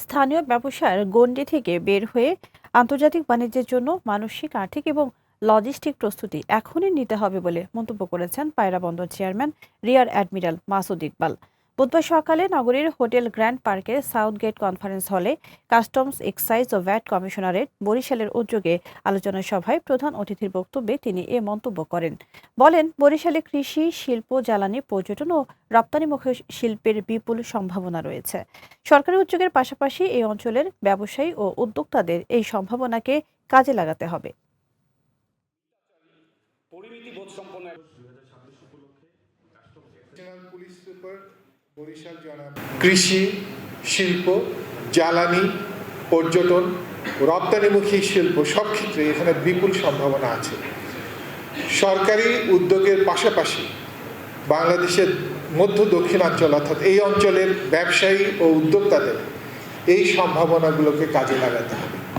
স্থানীয় ব্যবসার গণ্ডি থেকে বের হয়ে আন্তর্জাতিক বাণিজ্যের জন্য মানসিক, আর্থিক এবং লজিস্টিক প্রস্তুতি এখনই নিতে হবে বলে মন্তব্য করেছেন পায়রা বন্দর chairman rear admiral Masud Iqbal. বুধবার সকালে নগরীর হোটেল গ্র্যান্ড পার্কের সাউথ গেট কনফারেন্স হলে কাস্টমস, এক্সাইজ ও ভ্যাট কমিশনারেট বরিশালের উদ্যোগে আলোচনা সভায় প্রধান অতিথির বক্তব্যে তিনি এ মন্তব্য করেন। বলেন, বরিশালে কৃষি, শিল্প, জ্বালানি, পর্যটন ও রপ্তানিমুখী শিল্পের বিপুল সম্ভাবনা রয়েছে। সরকারি উদ্যোগের পাশাপাশি এই অঞ্চলের ব্যবসায়ী ও উদ্যোক্তাদের এই সম্ভাবনাকে কাজে লাগাতে হবে। কৃষি, শিল্প, জ্বালানি, পর্যটন, রপ্তানিমুখী শিল্প সব ক্ষেত্রে এখানে বিপুল সম্ভাবনা আছে। সরকারি উদ্যোগের পাশাপাশি বাংলাদেশের মধ্য দক্ষিণাঞ্চল অর্থাৎ এই অঞ্চলের ব্যবসায়ী ও উদ্যোক্তাদের এই সম্ভাবনাগুলোকে কাজে লাগাতে হবে।